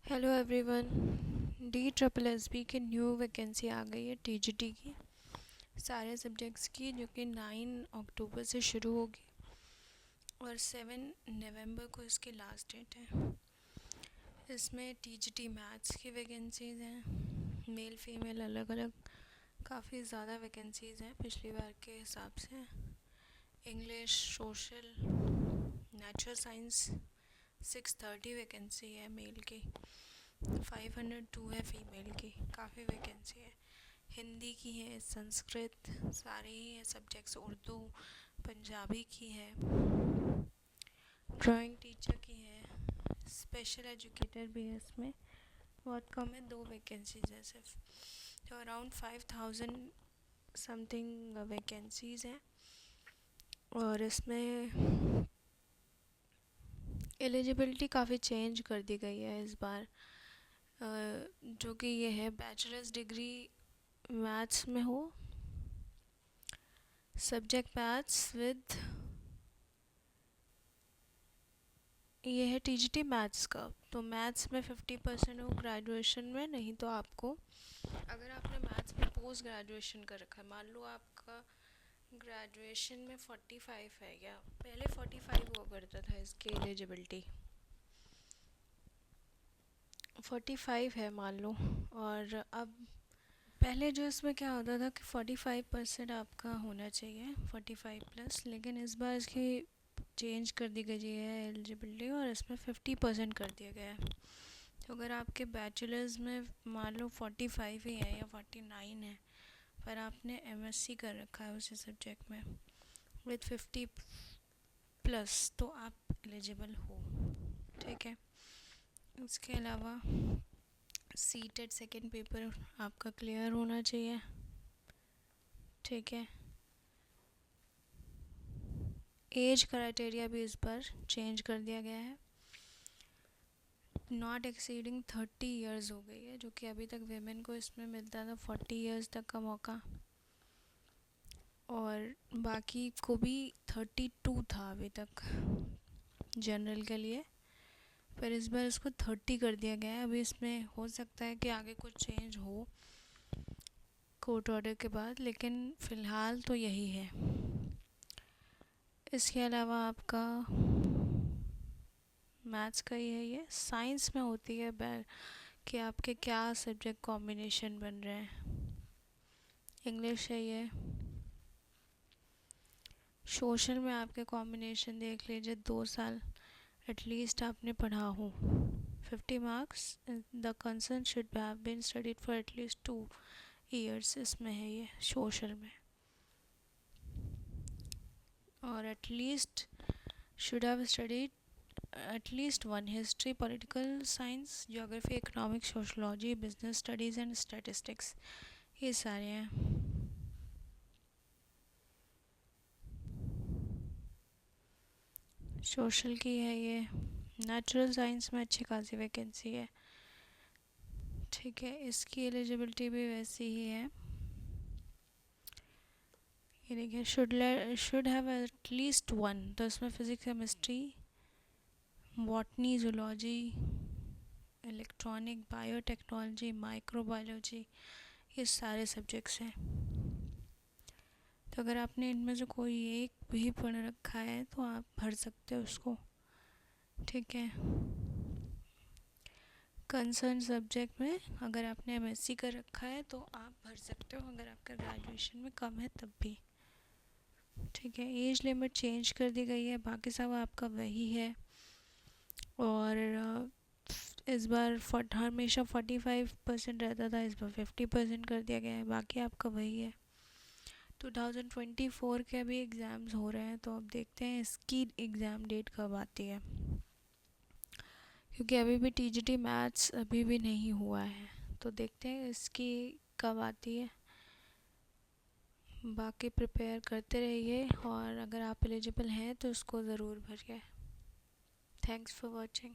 Hello everyone. D triple S B की new vacancy आ गई है टीजीटी की, सारे सब्जेक्ट्स की, जो कि 9 अक्टूबर से शुरू होगी और 7 नवंबर को इसकी लास्ट डेट है। इसमें टीजीटी मैथ्स की वैकेंसीज़ हैं, मेल फीमेल अलग अलग, काफ़ी ज़्यादा वैकेंसीज़ हैं पिछली बार के हिसाब से। English, social, natural science 630 vacancy है मेल की, 502 है फीमेल की, काफ़ी वैकेंसी है। हिंदी की है, संस्कृत, सारे ही है सब्जेक्ट्स, उर्दू, पंजाबी की है, ड्राइंग टीचर की है, स्पेशल एजुकेटर भी है। इसमें बहुत कम है, 2 वैकेंसीज है सिर्फ, तो अराउंड 5000 समथिंग वैकेंसीज़ हैं। और इसमें एलिजिबिलिटी काफ़ी चेंज कर दी गई है इस बार, जो कि ये है बैचलर्स डिग्री मैथ्स में हो, सब्जेक्ट मैथ्स विद, ये है टीजीटी मैथ्स का, तो मैथ्स में 50% हो ग्रेजुएशन में, नहीं तो आपको, अगर आपने मैथ्स में पोस्ट ग्रेजुएशन कर रखा है, मान लो आपका ग्रेजुएशन में 45 है, या पहले 45 हुआ करता था इसकी एलिजिबिलिटी, 45 है मान लो। और अब पहले जो इसमें क्या होता था कि 45% आपका होना चाहिए, 45 प्लस, लेकिन इस बार इसकी चेंज कर दी गई है एलिजिबिलिटी और इसमें 50% कर दिया गया है। तो अगर आपके बैचलर्स में मान लो 45 ही है या 49 है, पर आपने एमएससी कर रखा है उसी सब्जेक्ट में विद 50 प्लस, तो आप एलिजिबल हो, ठीक है। उसके अलावा सीटेट सेकंड पेपर आपका क्लियर होना चाहिए, ठीक है। एज क्राइटेरिया भी इस पर चेंज कर दिया गया है, नॉट एक्सीडिंग 30 ईयर्स हो गई है, जो कि अभी तक वेमेन को इसमें मिलता था 40 ईयर्स तक का मौका, और बाकी को भी 32 था अभी तक जनरल के लिए, पर इस बार इसको 30 कर दिया गया है। अभी इसमें हो सकता है कि आगे कुछ चेंज हो कोर्ट ऑर्डर के बाद, लेकिन फ़िलहाल तो यही है। इसके अलावा आपका मैथ्स का ही है, ये साइंस में होती है कि आपके क्या सब्जेक्ट कॉम्बिनेशन बन रहे हैं। इंग्लिश है ये, सोशल में आपके कॉम्बिनेशन देख लीजिए, 2 साल एटलीस्ट आपने पढ़ा हो, 50 marks, the concern should have been studied for at least 2 years, इसमें है ये सोशल में। और at least should have studied at least 1 history, political science, geography, economics, sociology, business studies and statistics, ये सारे हैं। सोशल की है ये, नेचुरल साइंस में अच्छी खासी वैकेंसी है, ठीक है। इसकी एलिजिबिलिटी भी वैसी ही है, ये देखिए, शुड हैव एटलीस्ट 1, तो इसमें physics, chemistry, botany, zoology, electronic, biotechnology, microbiology, ये सारे सब्जेक्ट्स हैं। तो अगर आपने इनमें से कोई एक भी पढ़ रखा है तो आप भर सकते हो उसको, ठीक है। कंसर्न सब्जेक्ट में अगर आपने एमएससी कर रखा है तो आप भर सकते हो, अगर आपका ग्रेजुएशन में कम है तब भी, ठीक है। एज लिमिट चेंज कर दी गई है, बाकी सब आपका वही है। और इस बार हमेशा 45% रहता था, इस बार 50% कर दिया गया है, बाकी आपका वही है। 2024 के अभी एग्ज़ाम्स हो रहे हैं, तो अब देखते हैं इसकी एग्ज़ाम डेट कब आती है, क्योंकि अभी भी टीजीटी मैथ्स अभी भी नहीं हुआ है, तो देखते हैं इसकी कब आती है। बाकी प्रिपेयर करते रहिए, और अगर आप एलिजिबल हैं तो उसको ज़रूर भरिए। Thanks for watching.